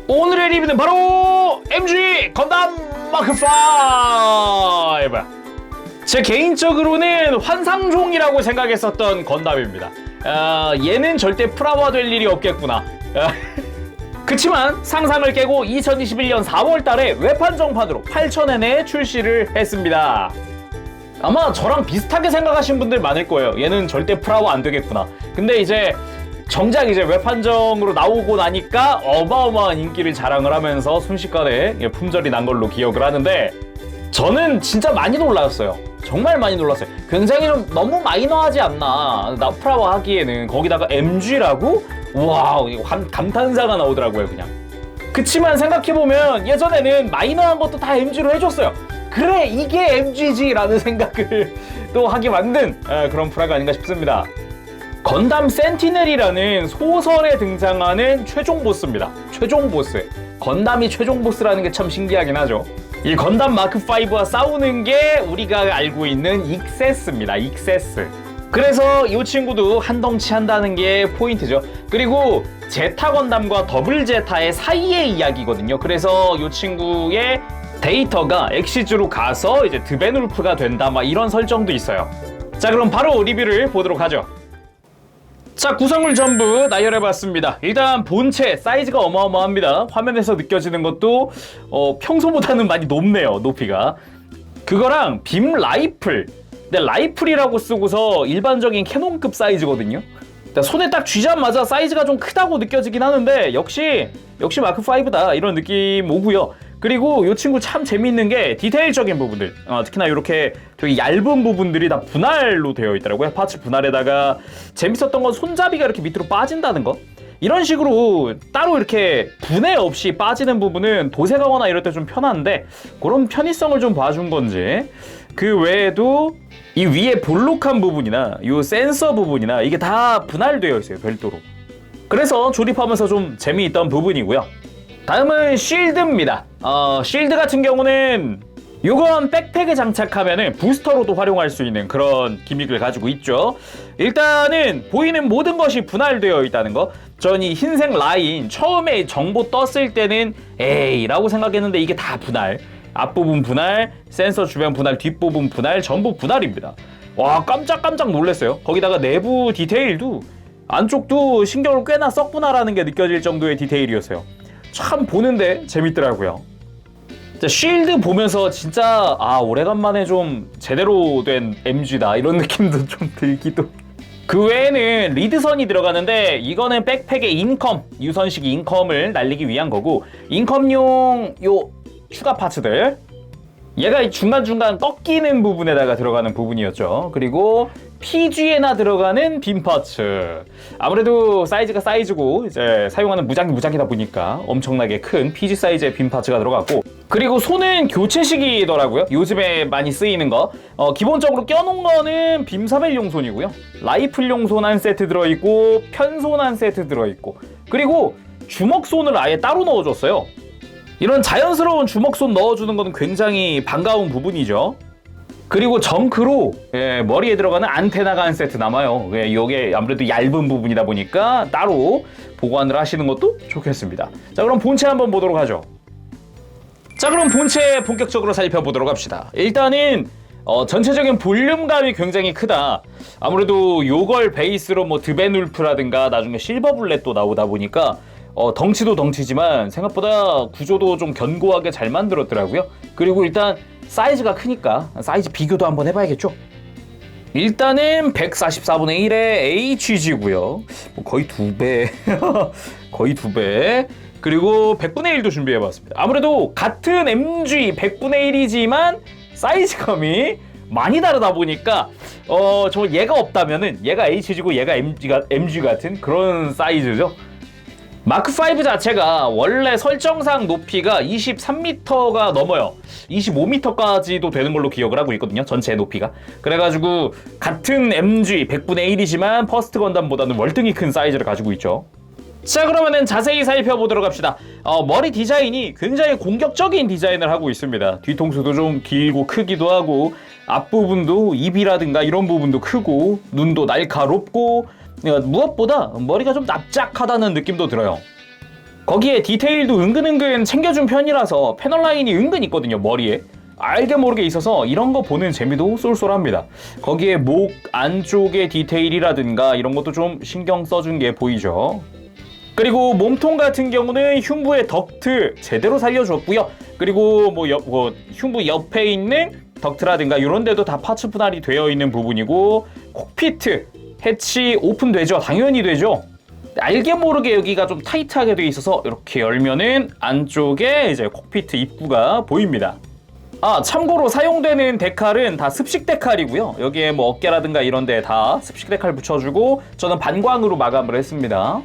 오늘의 리뷰는 바로 MG 건담 마크 5. 제 개인적으로는 환상종이라고 생각했었던 건담입니다. 얘는 절대 프라화될 일이 없겠구나. 그치만 상상을 깨고 2021년 4월달에 외판정판으로 8,000엔에 출시를 했습니다. 아마 저랑 비슷하게 생각하신 분들 많을 거예요. 얘는 절대 프라화 안 되겠구나. 근데 이제 정작 이제 외판정으로 나오고 나니까 어마어마한 인기를 자랑을 하면서 순식간에 품절이 난 걸로 기억을 하는데, 저는 진짜 많이 놀랐어요. 정말 많이 놀랐어요. 굉장히 좀 너무 마이너하지 않나, 나 프라화 하기에는. 거기다가 MG라고? 와우, 이거 감탄사가 나오더라고요, 그냥. 그치만 생각해보면 예전에는 마이너한 것도 다 MG로 해줬어요. 그래, 이게 MG지 라는 생각을 또 하게 만든 그런 프라가 아닌가 싶습니다. 건담 센티넬이라는 소설에 등장하는 최종 보스입니다. 최종 보스. 건담이 최종 보스라는 게 참 신기하긴 하죠. 이 건담 마크5와 싸우는 게 우리가 알고 있는 익세스입니다. 익세스. 그래서 이 친구도 한 덩치 한다는 게 포인트죠. 그리고 제타 건담과 더블 제타의 사이의 이야기거든요. 그래서 이 친구의 데이터가 엑시즈로 가서 이제 드벤울프가 된다, 막 이런 설정도 있어요. 자, 그럼 바로 리뷰를 보도록 하죠. 자, 구성을 전부 나열해봤습니다. 일단 본체 사이즈가 어마어마합니다. 화면에서 느껴지는 것도 평소보다는 많이 높네요, 높이가. 그거랑 빔 라이플. 근데 라이플이라고 쓰고서 일반적인 캐논급 사이즈거든요. 손에 딱 쥐자마자 사이즈가 좀 크다고 느껴지긴 하는데 역시 마크5다 이런 느낌 오고요. 그리고 이 친구 참 재미있는 게 디테일적인 부분들, 특히나 이렇게 되게 얇은 부분들이 다 분할로 되어 있더라고요. 파츠 분할에다가 재밌었던 건 손잡이가 이렇게 밑으로 빠진다는 거. 이런 식으로 따로 이렇게 분해 없이 빠지는 부분은 도색하거나 이럴 때 좀 편한데, 그런 편의성을 좀 봐준 건지. 그 외에도 이 위에 볼록한 부분이나 이 센서 부분이나 이게 다 분할되어 있어요, 별도로. 그래서 조립하면서 좀 재미있던 부분이고요. 다음은 쉴드입니다. 쉴드 같은 경우는 요건 백팩에 장착하면은 부스터로도 활용할 수 있는 그런 기믹을 가지고 있죠. 일단은 보이는 모든 것이 분할되어 있다는 거. 전 이 흰색 라인 처음에 정보 떴을 때는 에이 라고 생각했는데 이게 다 분할. 앞부분 분할, 센서 주변 분할, 뒷부분 분할, 전부 분할입니다. 와, 깜짝깜짝 놀랐어요. 거기다가 내부 디테일도 안쪽도 신경을 꽤나 썼구나라는 게 느껴질 정도의 디테일이었어요. 참 보는데 재밌더라고요. 쉴드 보면서 진짜 오래간만에 좀 제대로 된 MG다 이런 느낌도 좀 들기도. 그 외에는 리드선이 들어가는데 이거는 백팩에 인컴, 유선식 인컴을 날리기 위한 거고, 인컴용 요 추가 파츠들, 얘가 중간중간 꺾이는 부분에다가 들어가는 부분이었죠. 그리고 PG에나 들어가는 빔 파츠. 아무래도 사이즈가 사이즈고 이제 사용하는 무장이다 보니까 엄청나게 큰 PG 사이즈의 빔 파츠가 들어갔고, 그리고 손은 교체식이더라고요. 요즘에 많이 쓰이는 거. 기본적으로 껴놓은 거는 빔사벨용 손이고요. 라이플용 손 한 세트 들어있고, 편손 한 세트 들어있고, 그리고 주먹손을 아예 따로 넣어줬어요. 이런 자연스러운 주먹손 넣어주는 건 굉장히 반가운 부분이죠. 그리고 정크로 머리에 들어가는 안테나가 한 세트 남아요. 이게 아무래도 얇은 부분이다 보니까 따로 보관을 하시는 것도 좋겠습니다. 자, 그럼 본체 한번 보도록 하죠. 자, 그럼 본체 본격적으로 살펴보도록 합시다. 일단은 전체적인 볼륨감이 굉장히 크다. 아무래도 요걸 베이스로 뭐 드벤울프라든가 나중에 실버블렛도 나오다 보니까 덩치도 덩치지만 생각보다 구조도 좀 견고하게 잘 만들었더라고요. 그리고 일단 사이즈가 크니까 사이즈 비교도 한번 해봐야겠죠. 일단은 144분의 1의 HG고요. 거의 2배. 거의 2배. 그리고 100분의 1도 준비해봤습니다. 아무래도 같은 MG 100분의 1이지만 사이즈감이 많이 다르다 보니까 정말 얘가 없다면은 얘가 HG고 얘가 MG 같은 그런 사이즈죠. 마크5 자체가 원래 설정상 높이가 23m가 넘어요. 25m까지도 되는 걸로 기억을 하고 있거든요, 전체 높이가. 그래가지고 같은 MG 100분의 1이지만 퍼스트 건담보다는 월등히 큰 사이즈를 가지고 있죠. 자, 그러면은 자세히 살펴보도록 합시다. 머리 디자인이 굉장히 공격적인 디자인을 하고 있습니다. 뒤통수도 좀 길고 크기도 하고, 앞부분도 입이라든가 이런 부분도 크고, 눈도 날카롭고, 무엇보다 머리가 좀 납작하다는 느낌도 들어요. 거기에 디테일도 은근은근 챙겨준 편이라서 패널 라인이 은근 있거든요, 머리에. 알게 모르게 있어서 이런 거 보는 재미도 쏠쏠합니다. 거기에 목 안쪽의 디테일이라든가 이런 것도 좀 신경 써준 게 보이죠. 그리고 몸통 같은 경우는 흉부의 덕트 제대로 살려줬고요. 그리고 뭐 흉부 옆에 있는 덕트라든가 이런 데도 다 파츠 분할이 되어 있는 부분이고, 콕피트 해치 오픈되죠. 당연히 되죠. 알게 모르게 여기가 좀 타이트하게 되어 있어서 이렇게 열면은 안쪽에 이제 콕피트 입구가 보입니다. 참고로 사용되는 데칼은 다 습식 데칼이고요. 여기에 뭐 어깨라든가 이런 데 다 습식 데칼 붙여주고 저는 반광으로 마감을 했습니다.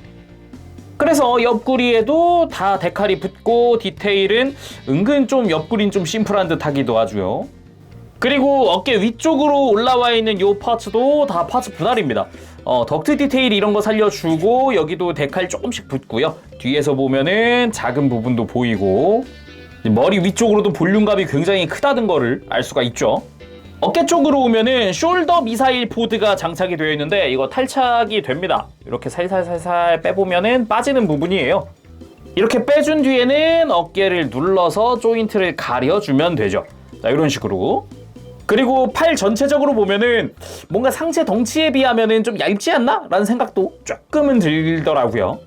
그래서 옆구리에도 다 데칼이 붙고 디테일은 은근 좀 옆구리는 좀 심플한 듯 하기도 하고요. 그리고 어깨 위쪽으로 올라와 있는 요 파츠도 다 파츠 분할입니다. 덕트 디테일 이런 거 살려주고 여기도 데칼 조금씩 붙고요. 뒤에서 보면은 작은 부분도 보이고 머리 위쪽으로도 볼륨감이 굉장히 크다는 거를 알 수가 있죠. 어깨 쪽으로 오면은 숄더 미사일 포드가 장착이 되어 있는데 이거 탈착이 됩니다. 이렇게 살살살살 빼보면은 빠지는 부분이에요. 이렇게 빼준 뒤에는 어깨를 눌러서 조인트를 가려주면 되죠. 자, 이런 식으로. 그리고 팔 전체적으로 보면은 뭔가 상체 덩치에 비하면은 좀 얇지 않나? 라는 생각도 조금은 들더라고요.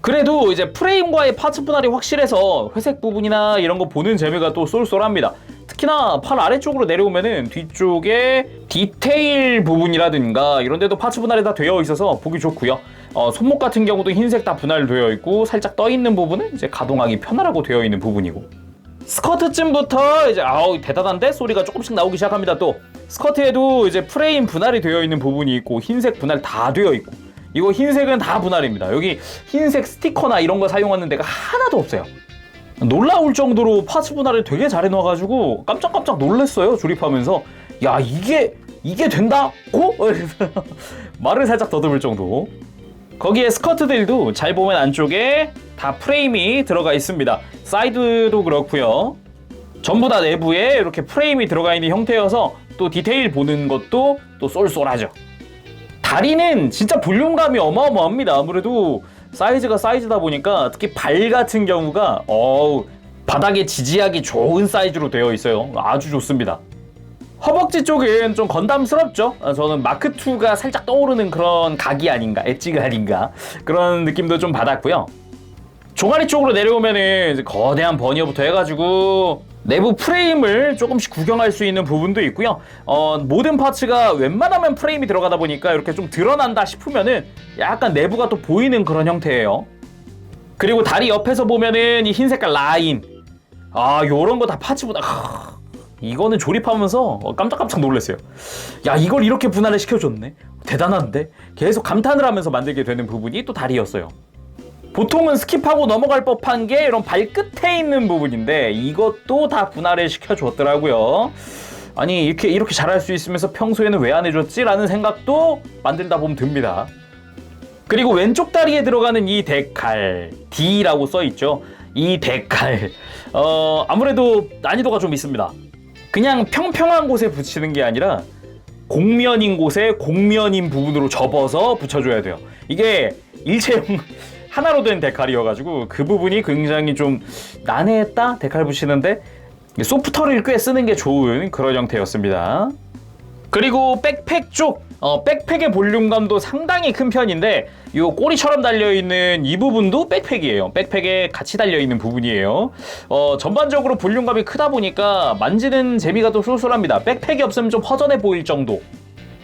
그래도 이제 프레임과의 파츠 분할이 확실해서 회색 부분이나 이런 거 보는 재미가 또 쏠쏠합니다. 특히나 팔 아래쪽으로 내려오면은 뒤쪽에 디테일 부분이라든가 이런 데도 파츠 분할이 다 되어 있어서 보기 좋고요. 손목 같은 경우도 흰색 다 분할되어 있고 살짝 떠 있는 부분은 이제 가동하기 편하라고 되어 있는 부분이고, 스커트쯤부터 이제 대단한데 소리가 조금씩 나오기 시작합니다. 또 스커트에도 이제 프레임 분할이 되어 있는 부분이 있고 흰색 분할 다 되어 있고, 이거 흰색은 다 분할입니다. 여기 흰색 스티커나 이런 거 사용하는 데가 하나도 없어요. 놀라울 정도로 파츠 분할을 되게 잘 해놔가지고 깜짝깜짝 놀랐어요. 조립하면서 야 이게 된다고? 말을 살짝 더듬을 정도. 거기에 스커트들도 잘 보면 안쪽에 다 프레임이 들어가 있습니다. 사이드도 그렇고요. 전부 다 내부에 이렇게 프레임이 들어가 있는 형태여서 또 디테일 보는 것도 또 쏠쏠하죠. 다리는 진짜 볼륨감이 어마어마합니다. 아무래도 사이즈가 사이즈다 보니까 특히 발 같은 경우가 바닥에 지지하기 좋은 사이즈로 되어 있어요. 아주 좋습니다. 허벅지 쪽은 좀 건담스럽죠. 저는 마크2가 살짝 떠오르는 그런 각이 아닌가, 엣지가 아닌가 그런 느낌도 좀 받았고요. 종아리 쪽으로 내려오면은 이제 거대한 버니어부터 해가지고 내부 프레임을 조금씩 구경할 수 있는 부분도 있고요. 모든 파츠가 웬만하면 프레임이 들어가다 보니까 이렇게 좀 드러난다 싶으면은 약간 내부가 또 보이는 그런 형태예요. 그리고 다리 옆에서 보면은 이 흰색깔 라인, 요런 거 다 파츠보다 이거는 조립하면서 깜짝깜짝 놀랐어요. 야 이걸 이렇게 분할을 시켜줬네, 대단한데? 계속 감탄을 하면서 만들게 되는 부분이 또 다리였어요. 보통은 스킵하고 넘어갈 법한 게 이런 발끝에 있는 부분인데 이것도 다 분할을 시켜줬더라고요. 아니 이렇게 잘할 수 있으면서 평소에는 왜 안 해줬지? 라는 생각도 만들다 보면 듭니다. 그리고 왼쪽 다리에 들어가는 이 데칼, D라고 써있죠. 이 데칼 아무래도 난이도가 좀 있습니다. 그냥 평평한 곳에 붙이는 게 아니라 곡면인 곳에 곡면인 부분으로 접어서 붙여줘야 돼요. 이게 일체형 하나로 된 데칼이어가지고 그 부분이 굉장히 좀 난해했다? 데칼 붙이는데 소프트를 꽤 쓰는 게 좋은 그런 형태였습니다. 그리고 백팩 쪽, 백팩의 볼륨감도 상당히 큰 편인데 이 꼬리처럼 달려있는 이 부분도 백팩이에요. 백팩에 같이 달려있는 부분이에요. 전반적으로 볼륨감이 크다 보니까 만지는 재미가 또 쏠쏠합니다. 백팩이 없으면 좀 허전해 보일 정도.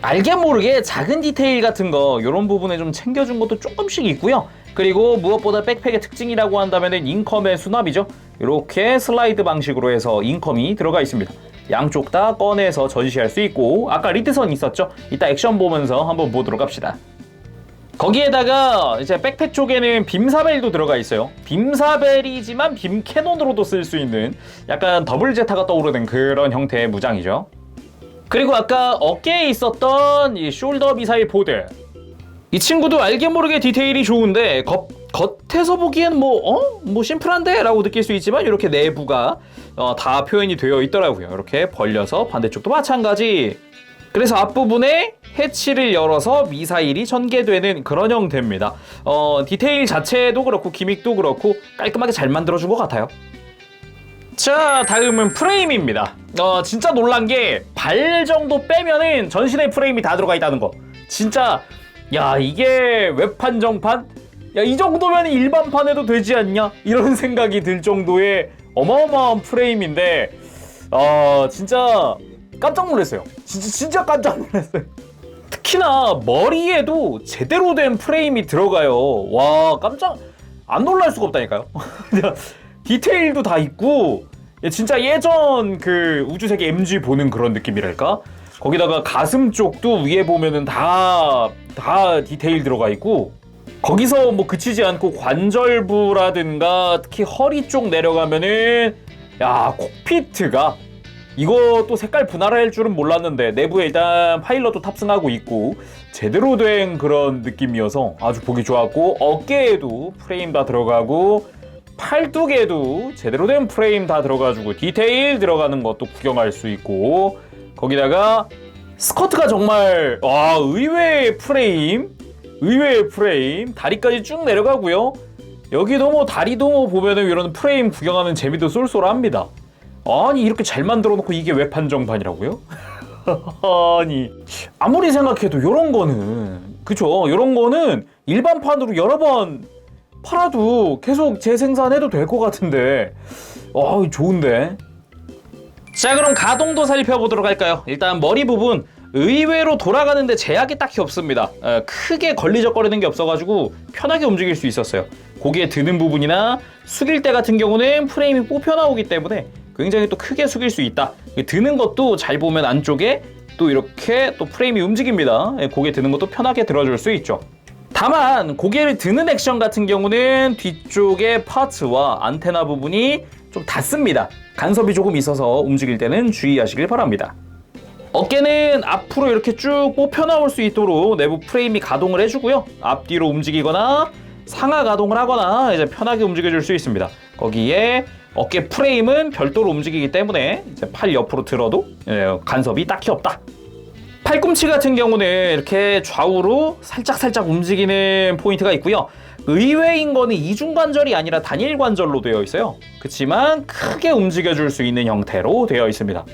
알게 모르게 작은 디테일 같은 거 이런 부분에 좀 챙겨준 것도 조금씩 있고요. 그리고 무엇보다 백팩의 특징이라고 한다면 인컴의 수납이죠. 이렇게 슬라이드 방식으로 해서 인컴이 들어가 있습니다. 양쪽 다 꺼내서 전시할 수 있고, 아까 리드선 있었죠? 이따 액션 보면서 한번 보도록 합시다. 거기에다가 이제 백팩 쪽에는 빔사벨도 들어가 있어요. 빔사벨이지만 빔캐논으로도 쓸 수 있는 약간 더블 제타가 떠오르는 그런 형태의 무장이죠. 그리고 아까 어깨에 있었던 이 숄더 미사일 포드, 이 친구도 알게 모르게 디테일이 좋은데 겉에서 보기엔 뭐 심플한데? 라고 느낄 수 있지만 이렇게 내부가 다 표현이 되어 있더라고요. 이렇게 벌려서 반대쪽도 마찬가지. 그래서 앞부분에 해치를 열어서 미사일이 전개되는 그런 형태입니다. 디테일 자체도 그렇고 기믹도 그렇고 깔끔하게 잘 만들어준 것 같아요. 자, 다음은 프레임입니다. 진짜 놀란 게 발 정도 빼면은 전신에 프레임이 다 들어가 있다는 거. 진짜 야, 이게 웹판정판? 야, 이 정도면 일반판에도 되지 않냐? 이런 생각이 들 정도의 어마어마한 프레임인데 진짜 깜짝 놀랐어요. 진짜 깜짝 놀랐어요. 특히나 머리에도 제대로 된 프레임이 들어가요. 와, 깜짝 안 놀랄 수가 없다니까요. 디테일도 다 있고 진짜 예전 그 우주세계 MG 보는 그런 느낌이랄까? 거기다가 가슴 쪽도 위에 보면은 다 디테일 들어가 있고 거기서 뭐 그치지 않고 관절부라든가 특히 허리 쪽 내려가면은 야, 콕피트가 이것도 색깔 분할할 줄은 몰랐는데 내부에 일단 파일럿도 탑승하고 있고 제대로 된 그런 느낌이어서 아주 보기 좋았고 어깨에도 프레임 다 들어가고 팔뚝에도 제대로 된 프레임 다 들어가지고 디테일 들어가는 것도 구경할 수 있고 거기다가 스커트가 정말 의외의 프레임 다리까지 쭉 내려가고요. 여기도 뭐 다리도 뭐 보면은 이런 프레임 구경하는 재미도 쏠쏠합니다. 아니 이렇게 잘 만들어 놓고 이게 왜 판정판이라고요? 아니 아무리 생각해도 요런 거는 그쵸? 요런 거는 일반판으로 여러 번 팔아도 계속 재생산해도 될 것 같은데 좋은데. 자, 그럼 가동도 살펴보도록 할까요? 일단 머리 부분 의외로 돌아가는데 제약이 딱히 없습니다. 크게 걸리적거리는 게 없어가지고 편하게 움직일 수 있었어요. 고개에 드는 부분이나 숙일 때 같은 경우는 프레임이 뽑혀 나오기 때문에 굉장히 또 크게 숙일 수 있다. 드는 것도 잘 보면 안쪽에 또 이렇게 또 프레임이 움직입니다. 고개 드는 것도 편하게 들어줄 수 있죠. 다만 고개를 드는 액션 같은 경우는 뒤쪽의 파츠와 안테나 부분이 좀 닿습니다. 간섭이 조금 있어서 움직일 때는 주의하시길 바랍니다. 어깨는 앞으로 이렇게 쭉 뽑혀 나올 수 있도록 내부 프레임이 가동을 해주고요. 앞뒤로 움직이거나 상하 가동을 하거나 이제 편하게 움직여줄 수 있습니다. 거기에 어깨 프레임은 별도로 움직이기 때문에 이제 팔 옆으로 들어도 간섭이 딱히 없다. 팔꿈치 같은 경우는 이렇게 좌우로 살짝 움직이는 포인트가 있고요. 의외인 거는 이중관절이 아니라 단일관절로 되어 있어요. 그렇지만 크게 움직여줄 수 있는 형태로 되어 있습니다.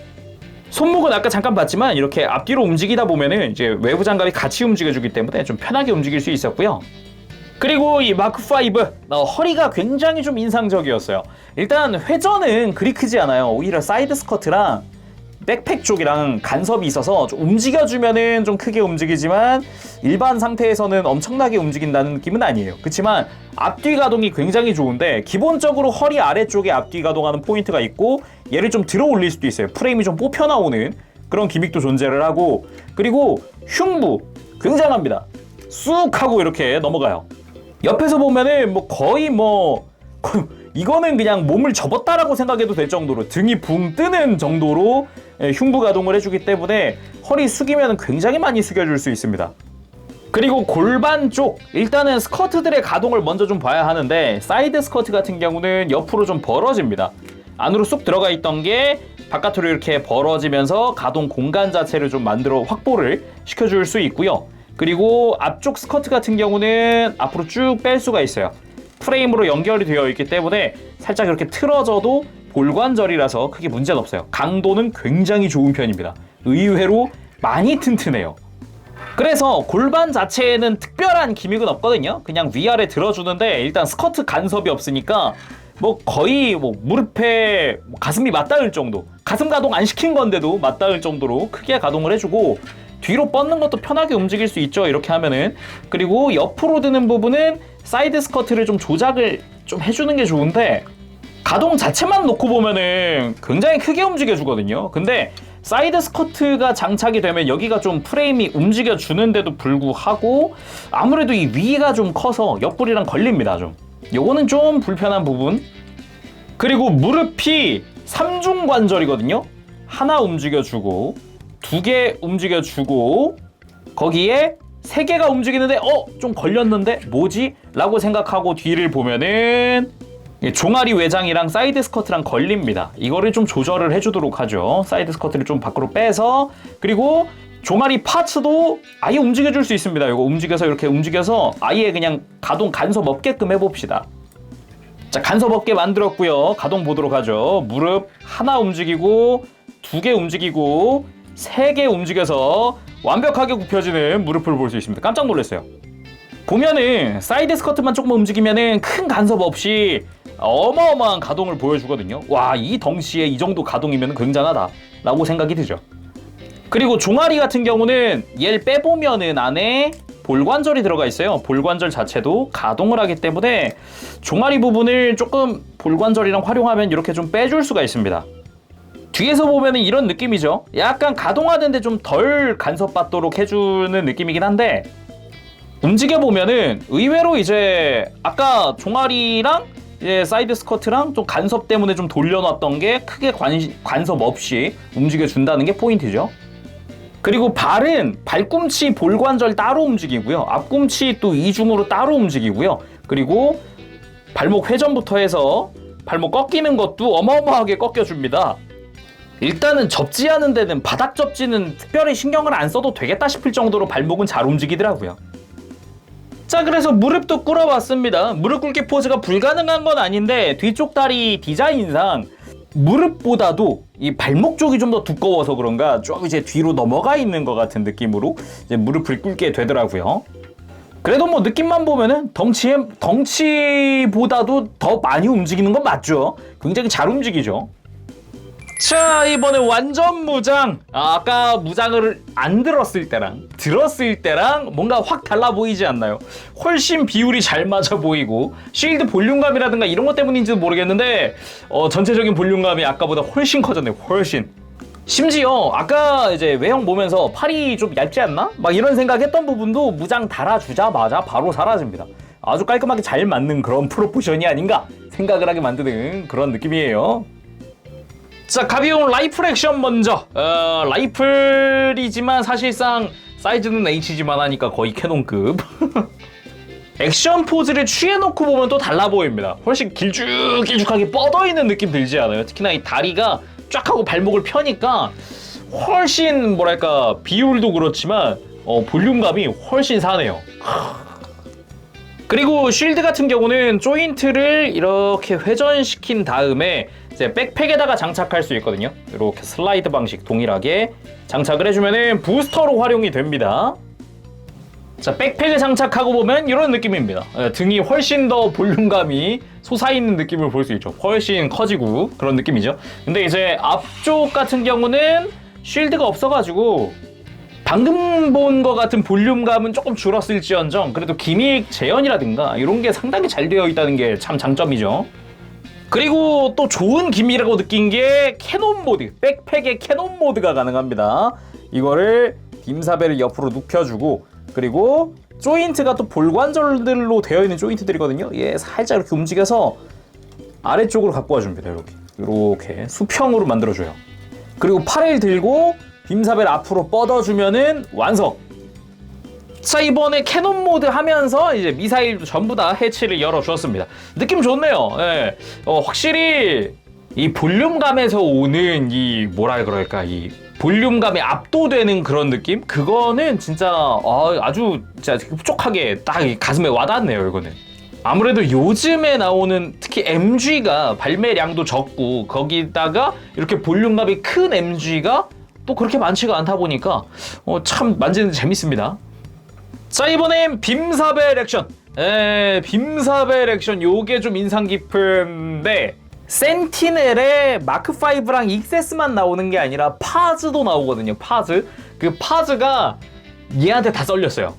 손목은 아까 잠깐 봤지만 이렇게 앞뒤로 움직이다 보면은 이제 외부 장갑이 같이 움직여주기 때문에 좀 편하게 움직일 수 있었고요. 그리고 이 마크5 허리가 굉장히 좀 인상적이었어요. 일단 회전은 그리 크지 않아요. 오히려 사이드 스커트랑 백팩 쪽이랑 간섭이 있어서 좀 움직여주면은 좀 크게 움직이지만 일반 상태에서는 엄청나게 움직인다는 느낌은 아니에요. 그렇지만 앞뒤 가동이 굉장히 좋은데 기본적으로 허리 아래쪽에 앞뒤 가동하는 포인트가 있고 얘를 좀 들어 올릴 수도 있어요. 프레임이 좀 뽑혀 나오는 그런 기믹도 존재를 하고 그리고 흉부 굉장합니다. 쑥 하고 이렇게 넘어가요. 옆에서 보면은 거의 이거는 그냥 몸을 접었다라고 생각해도 될 정도로 등이 붕 뜨는 정도로 흉부 가동을 해주기 때문에 허리 숙이면 굉장히 많이 숙여줄 수 있습니다. 그리고 골반 쪽 일단은 스커트들의 가동을 먼저 좀 봐야 하는데 사이드 스커트 같은 경우는 옆으로 좀 벌어집니다. 안으로 쏙 들어가 있던 게 바깥으로 이렇게 벌어지면서 가동 공간 자체를 좀 만들어 확보를 시켜줄 수 있고요. 그리고 앞쪽 스커트 같은 경우는 앞으로 쭉 뺄 수가 있어요. 프레임으로 연결이 되어 있기 때문에 살짝 이렇게 틀어져도 볼관절이라서 크게 문제는 없어요. 강도는 굉장히 좋은 편입니다. 의외로 많이 튼튼해요. 그래서 골반 자체에는 특별한 기믹은 없거든요. 그냥 위아래 들어주는데 일단 스커트 간섭이 없으니까 거의 무릎에 가슴이 맞닿을 정도, 가슴 가동 안 시킨 건데도 맞닿을 정도로 크게 가동을 해주고 뒤로 뻗는 것도 편하게 움직일 수 있죠. 이렇게 하면은. 그리고 옆으로 드는 부분은 사이드 스커트를 좀 조작을 좀 해주는 게 좋은데 가동 자체만 놓고 보면은 굉장히 크게 움직여주거든요. 근데 사이드 스커트가 장착이 되면 여기가 좀 프레임이 움직여주는데도 불구하고 아무래도 이 위가 좀 커서 옆구리랑 걸립니다. 좀 요거는 좀 불편한 부분. 그리고 무릎이 3중 관절이거든요. 하나 움직여주고 2개 움직여주고 거기에 3개가 움직이는데 좀 걸렸는데 뭐지? 라고 생각하고 뒤를 보면은 종아리 외장이랑 사이드 스커트랑 걸립니다. 이거를 좀 조절을 해주도록 하죠. 사이드 스커트를 좀 밖으로 빼서 그리고 종아리 파츠도 아예 움직여줄 수 있습니다. 이거 움직여서 이렇게 움직여서 아예 그냥 가동 간섭 없게끔 해봅시다. 자, 간섭 없게 만들었고요. 가동 보도록 하죠. 무릎 하나 움직이고 2개 움직이고 3개 움직여서 완벽하게 굽혀지는 무릎을 볼 수 있습니다. 깜짝 놀랐어요. 보면은 사이드 스쿼트만 조금 움직이면은 큰 간섭 없이 어마어마한 가동을 보여주거든요. 와, 이 덩치에 이 정도 가동이면 굉장하다 라고 생각이 들죠. 그리고 종아리 같은 경우는 얘를 빼보면은 안에 볼관절이 들어가 있어요. 볼관절 자체도 가동을 하기 때문에 종아리 부분을 조금 볼관절이랑 활용하면 이렇게 좀 빼줄 수가 있습니다. 뒤에서 보면은 이런 느낌이죠. 약간 가동하는데 좀 덜 간섭받도록 해주는 느낌이긴 한데, 움직여보면은 의외로 이제 아까 종아리랑 이제 사이드 스쿼트랑 좀 간섭 때문에 좀 돌려놨던 게 크게 간섭 없이 움직여준다는 게 포인트죠. 그리고 발은 발꿈치 볼관절 따로 움직이고요. 앞꿈치 또 이중으로 따로 움직이고요. 그리고 발목 회전부터 해서 발목 꺾이는 것도 어마어마하게 꺾여줍니다. 일단은 접지하는 데는 바닥 접지는 특별히 신경을 안 써도 되겠다 싶을 정도로 발목은 잘 움직이더라고요. 자, 그래서 무릎도 꿇어봤습니다. 무릎 꿇기 포즈가 불가능한 건 아닌데 뒤쪽 다리 디자인상 무릎보다도 이 발목 쪽이 좀 더 두꺼워서 그런가 좀 이제 뒤로 넘어가 있는 것 같은 느낌으로 이제 무릎을 꿇게 되더라고요. 그래도 뭐 느낌만 보면은 덩치보다도 더 많이 움직이는 건 맞죠. 굉장히 잘 움직이죠. 자, 이번에 완전 무장. 아까 무장을 안 들었을 때랑 들었을 때랑 뭔가 확 달라 보이지 않나요? 훨씬 비율이 잘 맞아 보이고 쉴드 볼륨감이라든가 이런 것 때문인지도 모르겠는데 전체적인 볼륨감이 아까보다 훨씬 커졌네요. 훨씬. 심지어 아까 이제 외형 보면서 팔이 좀 얇지 않나? 막 이런 생각했던 부분도 무장 달아주자마자 바로 사라집니다. 아주 깔끔하게 잘 맞는 그런 프로포션이 아닌가 생각을 하게 만드는 그런 느낌이에요. 자, 가비용 라이플 액션 먼저. 라이플이지만 사실상 사이즈는 H지만 하니까 거의 캐논급. 액션 포즈를 취해놓고 보면 또 달라 보입니다. 훨씬 길쭉길쭉하게 뻗어있는 느낌 들지 않아요? 특히나 이 다리가 쫙 하고 발목을 펴니까 훨씬 뭐랄까 비율도 그렇지만 볼륨감이 훨씬 사네요. 그리고 쉴드 같은 경우는 조인트를 이렇게 회전시킨 다음에 이제 백팩에다가 장착할 수 있거든요. 이렇게 슬라이드 방식 동일하게 장착을 해주면은 부스터로 활용이 됩니다. 자, 백팩을 장착하고 보면 이런 느낌입니다. 등이 훨씬 더 볼륨감이 솟아있는 느낌을 볼 수 있죠. 훨씬 커지고 그런 느낌이죠. 근데 이제 앞쪽 같은 경우는 쉴드가 없어가지고 방금 본 것 같은 볼륨감은 조금 줄었을지언정 그래도 기믹 재현이라든가 이런 게 상당히 잘 되어 있다는 게 참 장점이죠. 그리고 또 좋은 기믹이라고 느낀 게 캐논 모드, 백팩에 캐논 모드가 가능합니다. 이거를 빔사벨을 옆으로 눕혀주고 그리고 조인트가 또 볼관절들로 되어 있는 조인트들이거든요. 얘 살짝 이렇게 움직여서 아래쪽으로 갖고 와줍니다. 이렇게 수평으로 만들어줘요. 그리고 팔을 들고 빔사벨 앞으로 뻗어주면은 완성! 자, 이번에 캐논 모드 하면서 이제 미사일도 전부 다 해치를 열어주었습니다. 느낌 좋네요. 예. 확실히 이 볼륨감에서 오는 이 뭐라 그럴까 이 볼륨감에 압도되는 그런 느낌? 그거는 진짜 아주 진짜 흡족하게 딱 가슴에 와닿네요. 이거는 아무래도 요즘에 나오는 특히 MG가 발매량도 적고 거기다가 이렇게 볼륨감이 큰 MG가 또 그렇게 많지가 않다 보니까 참 만지는 재밌습니다. 자, 이번엔 빔사벨 액션. 빔사벨 액션 요게 좀 인상 깊은데 센티넬의 마크5랑 익세스만 나오는 게 아니라 파즈도 나오거든요. 파즈. 그 파즈가 얘한테 다 썰렸어요.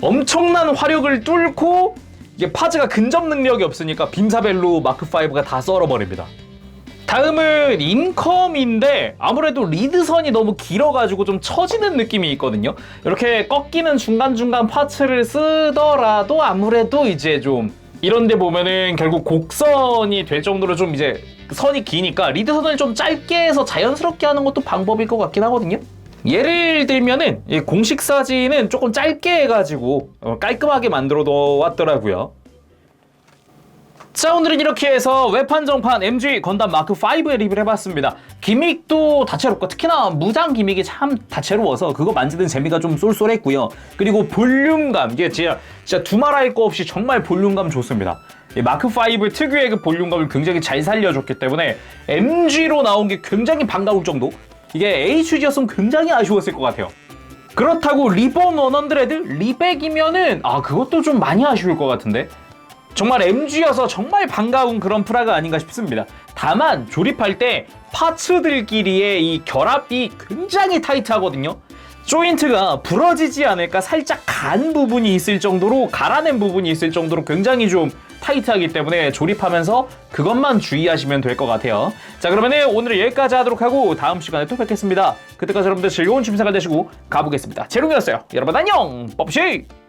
엄청난 화력을 뚫고 이게 파즈가 근접 능력이 없으니까 빔사벨로 마크5가 다 썰어버립니다. 다음은 인컴인데 아무래도 리드선이 너무 길어가지고 좀 처지는 느낌이 있거든요. 이렇게 꺾이는 중간중간 파츠를 쓰더라도 아무래도 이제 좀 이런데 보면은 결국 곡선이 될 정도로 좀 이제 선이 기니까 리드선을 좀 짧게 해서 자연스럽게 하는 것도 방법일 것 같긴 하거든요. 예를 들면은 이 공식 사진은 조금 짧게 해가지고 깔끔하게 만들어 놓았더라고요. 자, 오늘은 이렇게 해서 외판정판 MG 건담 마크 5의 리뷰를 해봤습니다. 기믹도 다채롭고 특히나 무장 기믹이 참 다채로워서 그거 만지는 재미가 좀 쏠쏠했고요. 그리고 볼륨감, 이게 진짜 두말할 거 없이 정말 볼륨감 좋습니다. 이 마크 5 특유의 그 볼륨감을 굉장히 잘 살려줬기 때문에 MG로 나온 게 굉장히 반가울 정도? 이게 HG였으면 굉장히 아쉬웠을 것 같아요. 그렇다고 리본 100 리백이면은 그것도 좀 많이 아쉬울 것 같은데. 정말 MG여서 정말 반가운 그런 프라가 아닌가 싶습니다. 다만 조립할 때 파츠들끼리의 이 결합이 굉장히 타이트하거든요. 조인트가 부러지지 않을까 살짝 간 부분이 있을 정도로, 갈아낸 부분이 있을 정도로 굉장히 좀 타이트하기 때문에 조립하면서 그것만 주의하시면 될 것 같아요. 자, 그러면 오늘은 여기까지 하도록 하고 다음 시간에 또 뵙겠습니다. 그때까지 여러분들 즐거운 취미생활 되시고 가보겠습니다. 제롱이었어요. 여러분 안녕! 뽀뽀시!